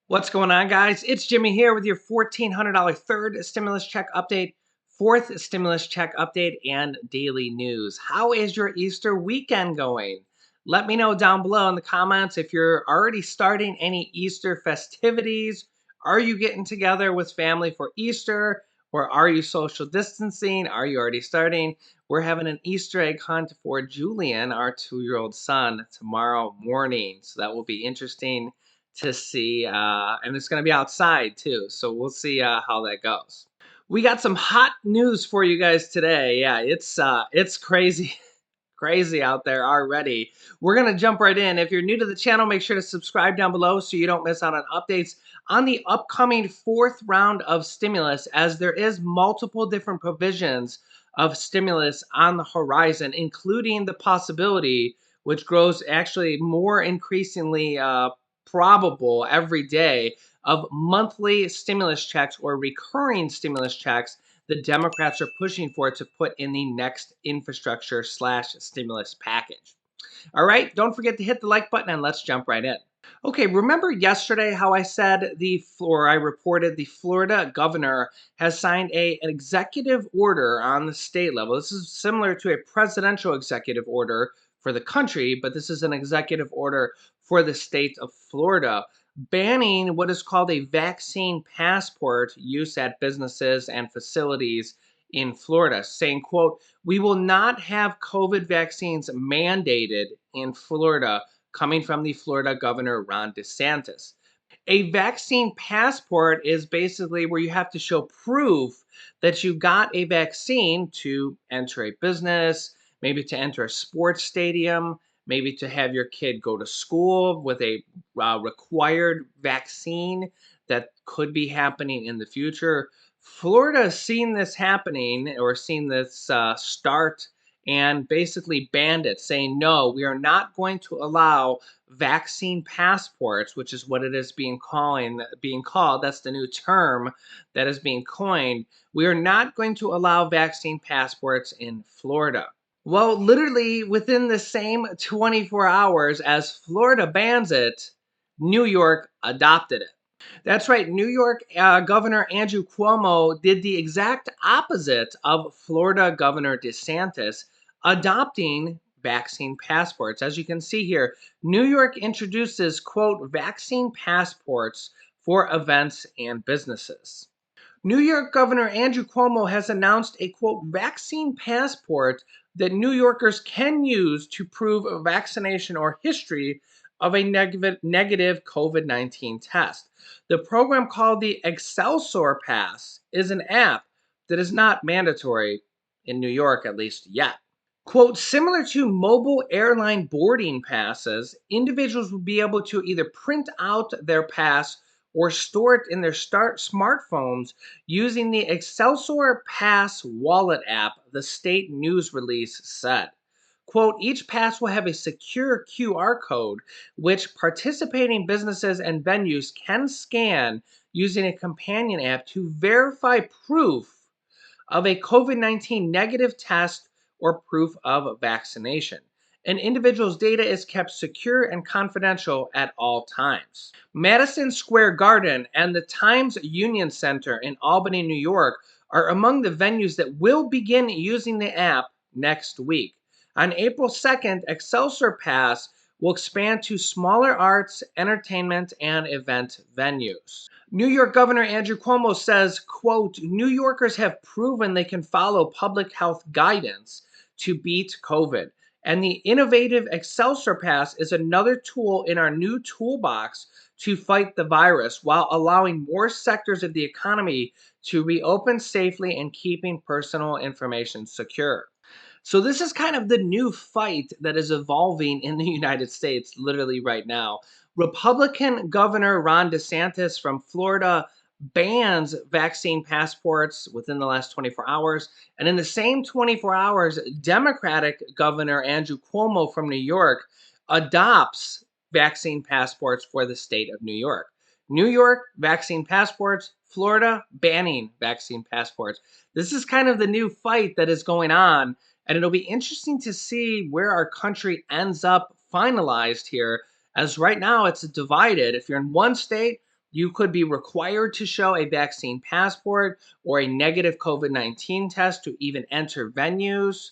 What's going on, guys? It's Jimmy here with your $1,400 third stimulus check update, fourth stimulus check update, and daily news. How is your Easter weekend going? Let me know down below in the comments if you're already starting any Easter festivities. Are you getting together with family for Easter? Or are you social distancing? Are you already starting? We're having an Easter egg hunt for Julian, our 2-year-old son, tomorrow morning. So that will be interesting to see, and it's going to be outside too. So we'll see how that goes. We got some hot news for you guys today. Yeah, it's crazy, crazy out there already. We're gonna jump right in. If you're new to the channel, make sure to subscribe down below so you don't miss out on updates on the upcoming fourth round of stimulus, as there is multiple different provisions of stimulus on the horizon, including the possibility, which grows actually more increasingly probable every day, of monthly stimulus checks or recurring stimulus checks the Democrats are pushing for to put in the next infrastructure slash stimulus package. All right, don't forget to hit the like button and let's jump right in. Okay, remember yesterday how I said I reported the Florida governor has signed an executive order on the state level. This is similar to a presidential executive order for the country, but this is an executive order for the state of Florida, banning what is called a vaccine passport use at businesses and facilities in Florida, saying, quote, "We will not have COVID vaccines mandated in Florida," coming from the Florida Governor Ron DeSantis. A vaccine passport is basically where you have to show proof that you got a vaccine to enter a business, maybe to enter a sports stadium, maybe to have your kid go to school with a required vaccine that could be happening in the future. Florida has seen this happening or seen this start and basically banned it, saying, no, we are not going to allow vaccine passports, which is what it is being called. That's the new term that is being coined. We are not going to allow vaccine passports in Florida. Well, literally within the same 24 hours as Florida bans it, New York adopted it. That's right. New York Governor Andrew Cuomo did the exact opposite of Florida Governor DeSantis, adopting vaccine passports. As you can see here, New York introduces, quote, vaccine passports for events and businesses. New York Governor Andrew Cuomo has announced a, quote, vaccine passport that New Yorkers can use to prove a vaccination or history of a negative COVID-19 test. The program, called the Excelsior Pass, is an app that is not mandatory in New York, at least yet. Quote, similar to mobile airline boarding passes, individuals will be able to either print out their pass or store it in their smartphones using the Excelsior Pass wallet app, the state news release said. Quote, each pass will have a secure QR code, which participating businesses and venues can scan using a companion app to verify proof of a COVID-19 negative test or proof of vaccination. An individual's data is kept secure and confidential at all times. Madison Square Garden and the Times Union Center in Albany, New York are among the venues that will begin using the app next week. On April 2nd, Excelsior Pass will expand to smaller arts, entertainment, and event venues. New York Governor Andrew Cuomo says, quote, New Yorkers have proven they can follow public health guidance to beat COVID. And the innovative Excelsior Pass is another tool in our new toolbox to fight the virus while allowing more sectors of the economy to reopen safely and keeping personal information secure. So this is kind of the new fight that is evolving in the United States literally right now. Republican Governor Ron DeSantis from Florida bans vaccine passports within the last 24 hours. And in the same 24 hours, Democratic Governor Andrew Cuomo from New York adopts vaccine passports for the state of New York. New York, vaccine passports. Florida, banning vaccine passports. This is kind of the new fight that is going on. And it'll be interesting to see where our country ends up finalized here, as right now it's divided. If you're in one state, You could be required to show a vaccine passport or a negative COVID-19 test to even enter venues,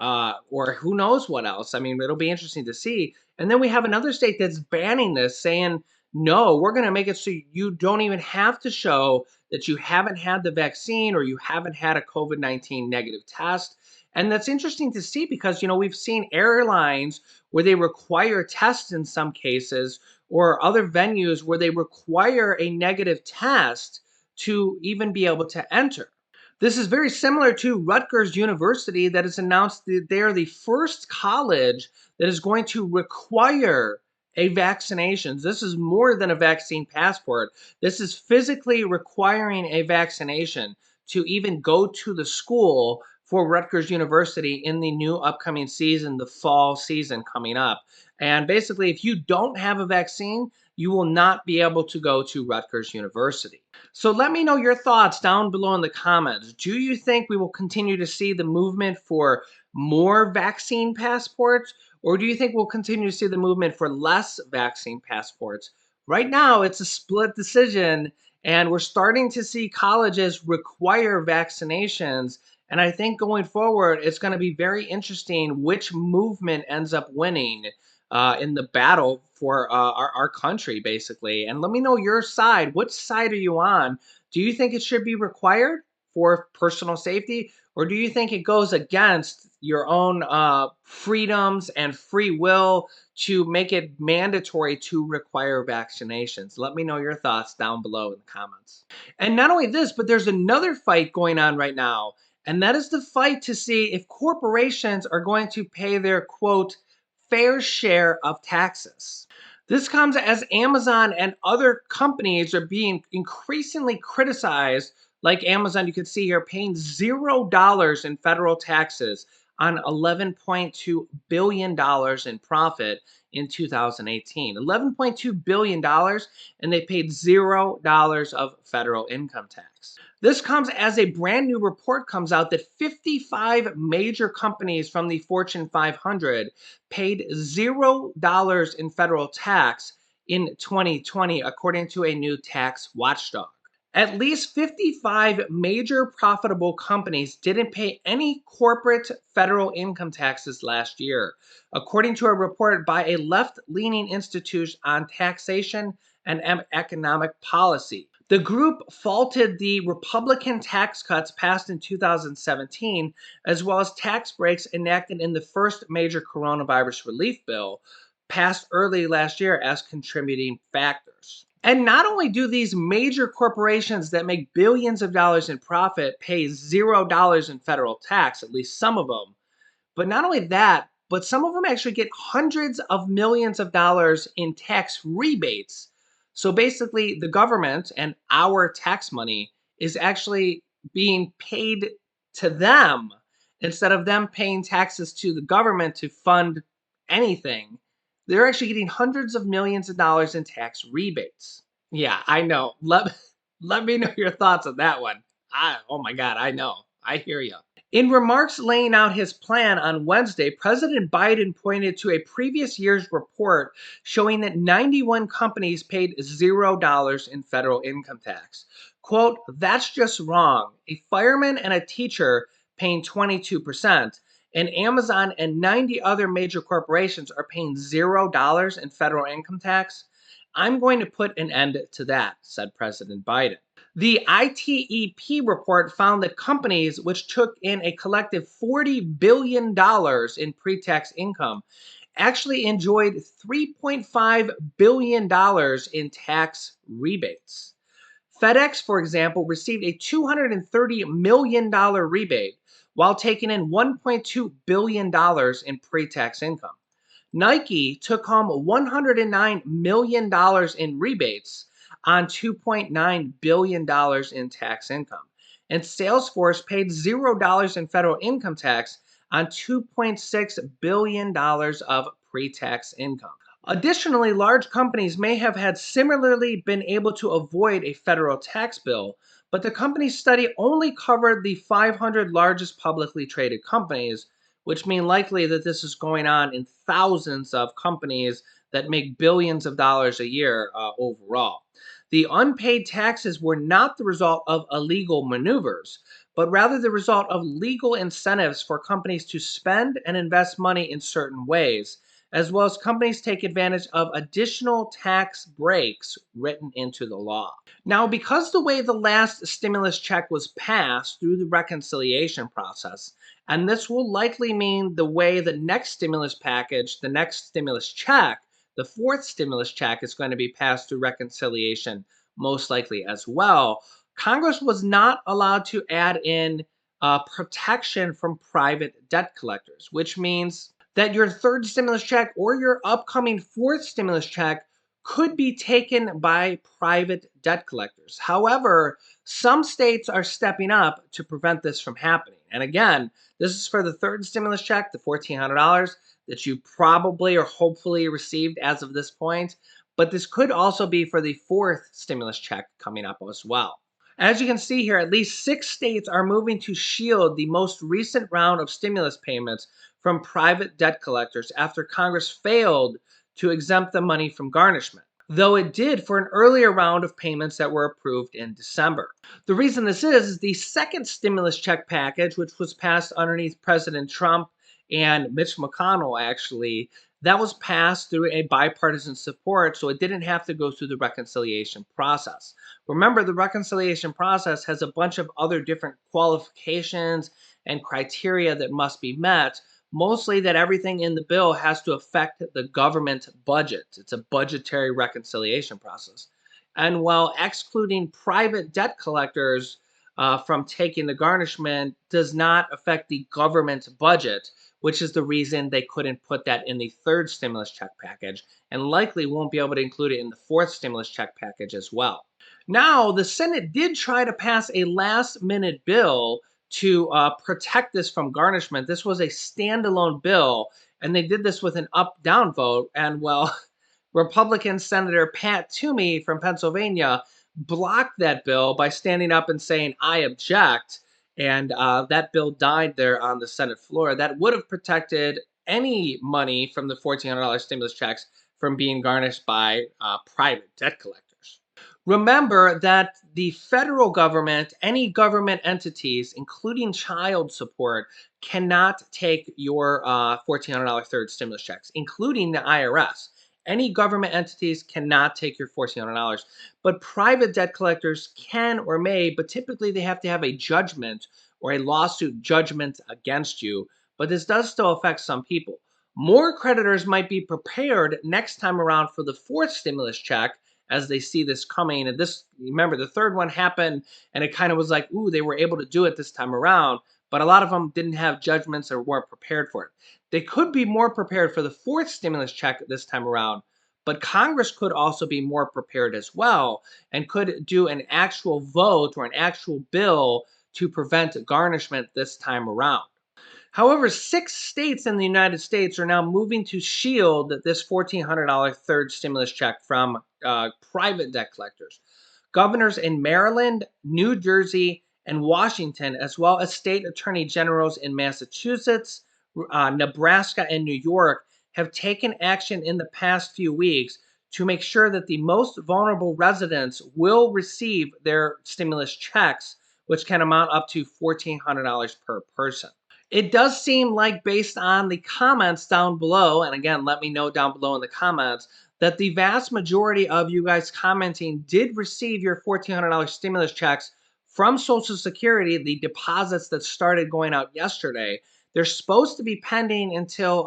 or who knows what else. I mean, it'll be interesting to see. And then we have another state that's banning this, saying, no, we're going to make it so you don't even have to show that you haven't had the vaccine or you haven't had a COVID-19 negative test. And that's interesting to see because, we've seen airlines where they require tests in some cases, or other venues where they require a negative test to even be able to enter. This is very similar to Rutgers University that has announced that they are the first college that is going to require a vaccination. This is more than a vaccine passport. This is physically requiring a vaccination to even go to the school for Rutgers University in the new upcoming season, the fall season coming up. And basically, if you don't have a vaccine, you will not be able to go to Rutgers University. So let me know your thoughts down below in the comments. Do you think we will continue to see the movement for more vaccine passports, or do you think we'll continue to see the movement for less vaccine passports? Right now, it's a split decision, and we're starting to see colleges require vaccinations. And I think going forward, it's going to be very interesting which movement ends up winning in the battle for our country, basically. And let me know your side. Which side are you on? Do you think it should be required for personal safety, or do you think it goes against your own freedoms and free will to make it mandatory to require vaccinations? Let me know your thoughts down below in the comments. And not only this, but there's another fight going on right now, and that is the fight to see if corporations are going to pay their quote fair share of taxes. This comes as Amazon and other companies are being increasingly criticized. Like Amazon, you can see here, paying $0 in federal taxes on $11.2 billion in profit in 2018. $11.2 billion, and they paid $0 of federal income tax. This comes as a brand new report comes out that 55 major companies from the Fortune 500 paid $0 in federal tax in 2020, according to a new tax watchdog. At least 55 major profitable companies didn't pay any corporate federal income taxes last year, according to a report by a left leaning institute on taxation and economic policy. The group faulted the Republican tax cuts passed in 2017, as well as tax breaks enacted in the first major coronavirus relief bill passed early last year as contributing factors. And not only do these major corporations that make billions of dollars in profit pay $0 in federal tax, at least some of them, but not only that, but some of them actually get hundreds of millions of dollars in tax rebates. So basically, the government and our tax money is actually being paid to them instead of them paying taxes to the government to fund anything. They're actually getting hundreds of millions of dollars in tax rebates. Yeah, I know. Let me know your thoughts on that one. Oh my God, I know. I hear you. In remarks laying out his plan on Wednesday, President Biden pointed to a previous year's report showing that 91 companies paid $0 in federal income tax. Quote, that's just wrong. A fireman and a teacher paying 22%, and Amazon and 90 other major corporations are paying $0 in federal income tax. I'm going to put an end to that, said President Biden. The ITEP report found that companies which took in a collective $40 billion in pre-tax income actually enjoyed $3.5 billion in tax rebates. FedEx, for example, received a $230 million rebate while taking in $1.2 billion in pre-tax income. Nike took home $109 million in rebates on $2.9 billion in tax income. And Salesforce paid $0 in federal income tax on $2.6 billion of pre-tax income. Additionally, large companies may have had similarly been able to avoid a federal tax bill, but the company's study only covered the 500 largest publicly traded companies, which mean likely that this is going on in thousands of companies that make billions of dollars a year overall. The unpaid taxes were not the result of illegal maneuvers, but rather the result of legal incentives for companies to spend and invest money in certain ways, as well as companies take advantage of additional tax breaks written into the law. Now, because the way the last stimulus check was passed through the reconciliation process, and this will likely mean the way the next stimulus package, the next stimulus check, the fourth stimulus check is going to be passed through reconciliation, most likely as well. Congress was not allowed to add in protection from private debt collectors, which means that your third stimulus check or your upcoming fourth stimulus check could be taken by private debt collectors. However, some states are stepping up to prevent this from happening. And again, this is for the third stimulus check, the $1,400 that you probably or hopefully received as of this point. But this could also be for the fourth stimulus check coming up as well. As you can see here, at least 6 states are moving to shield the most recent round of stimulus payments from private debt collectors after Congress failed to exempt the money from garnishment, though it did for an earlier round of payments that were approved in December. The reason this is the second stimulus check package, which was passed underneath President Trump and Mitch McConnell, actually, that was passed through a bipartisan support, so it didn't have to go through the reconciliation process. Remember, the reconciliation process has a bunch of other different qualifications and criteria that must be met, mostly that everything in the bill has to affect the government budget. It's a budgetary reconciliation process. And while excluding private debt collectors from taking the garnishment does not affect the government budget, which is the reason they couldn't put that in the third stimulus check package, and likely won't be able to include it in the fourth stimulus check package as well. Now, the Senate did try to pass a last minute bill to protect this from garnishment. This was a standalone bill, and they did this with an up down vote. And well, Republican Senator Pat Toomey from Pennsylvania blocked that bill by standing up and saying, I object. And that bill died there on the Senate floor. That would have protected any money from the $1,400 stimulus checks from being garnished by private debt collectors. Remember that the federal government, any government entities, including child support, cannot take your $1,400 third stimulus checks, including the IRS. Any government entities cannot take your $1,400, but private debt collectors can or may, but typically they have to have a judgment or a lawsuit judgment against you. But this does still affect some people. More creditors might be prepared next time around for the fourth stimulus check as they see this coming. And this, remember, the third one happened and it kind of was like, ooh, they were able to do it this time around. But a lot of them didn't have judgments or weren't prepared for it. They could be more prepared for the fourth stimulus check this time around, but Congress could also be more prepared as well and could do an actual vote or an actual bill to prevent garnishment this time around. However, 6 states in the United States are now moving to shield this $1,400 third stimulus check from private debt collectors. Governors in Maryland, New Jersey, and Washington, as well as state attorney generals in Massachusetts, Nebraska, and New York, have taken action in the past few weeks to make sure that the most vulnerable residents will receive their stimulus checks, which can amount up to $1,400 per person. It does seem like, based on the comments down below, and again, let me know down below in the comments, that the vast majority of you guys commenting did receive your $1,400 stimulus checks from Social Security, the deposits that started going out yesterday. They're supposed to be pending until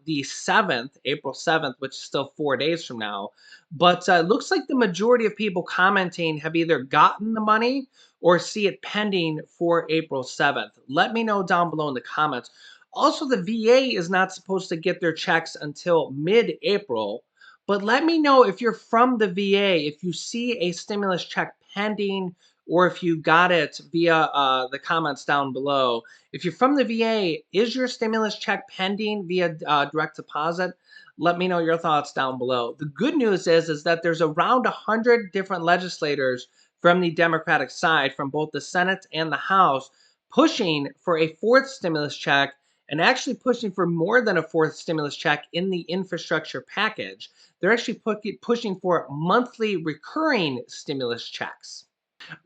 the 7th, April 7th, which is still 4 days from now. But it looks like the majority of people commenting have either gotten the money or see it pending for April 7th. Let me know down below in the comments. Also, the VA is not supposed to get their checks until mid-April, but let me know if you're from the VA, if you see a stimulus check pending, or if you got it via the comments down below. If you're from the VA, is your stimulus check pending via direct deposit? Let me know your thoughts down below. The good news is that there's around 100 different legislators from the Democratic side, from both the Senate and the House, pushing for a fourth stimulus check and actually pushing for more than a fourth stimulus check in the infrastructure package. They're actually pushing for monthly recurring stimulus checks.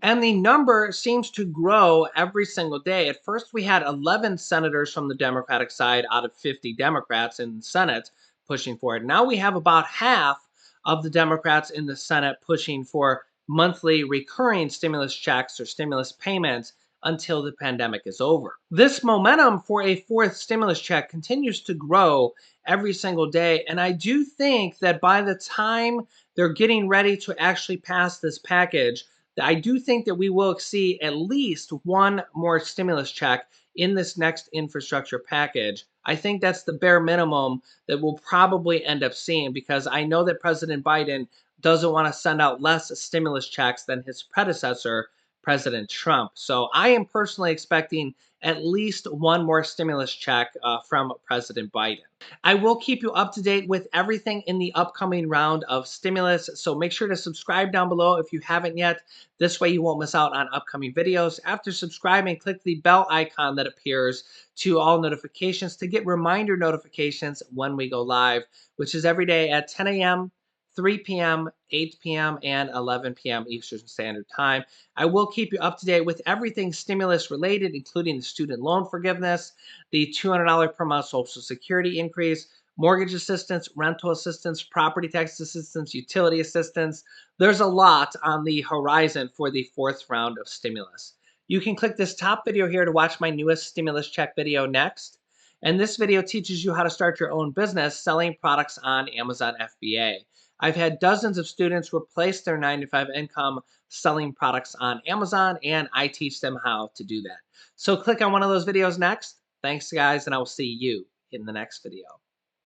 And the number seems to grow every single day. At first, we had 11 senators from the Democratic side out of 50 Democrats in the Senate pushing for it. Now we have about half of the Democrats in the Senate pushing for monthly recurring stimulus checks or stimulus payments until the pandemic is over. This momentum for a fourth stimulus check continues to grow every single day. And I do think that by the time they're getting ready to actually pass this package, I do think that we will see at least one more stimulus check in this next infrastructure package. I think that's the bare minimum that we'll probably end up seeing, because I know that President Biden doesn't want to send out less stimulus checks than his predecessor, President Trump. So I am personally expecting at least one more stimulus check from President Biden. I will keep you up to date with everything in the upcoming round of stimulus, so make sure to subscribe down below if you haven't yet. This way you won't miss out on upcoming videos. After subscribing, click the bell icon that appears to all notifications to get reminder notifications when we go live, which is every day at 10 a.m., 3 p.m., 8 p.m., and 11 p.m. Eastern Standard Time. I will keep you up to date with everything stimulus related, including the student loan forgiveness, the $200 per month Social Security increase, mortgage assistance, rental assistance, property tax assistance, utility assistance. There's a lot on the horizon for the fourth round of stimulus. You can click this top video here to watch my newest stimulus check video next. And this video teaches you how to start your own business selling products on Amazon FBA. I've had dozens of students replace their 9-to-5 income selling products on Amazon, and I teach them how to do that. So click on one of those videos next. Thanks, guys, and I will see you in the next video.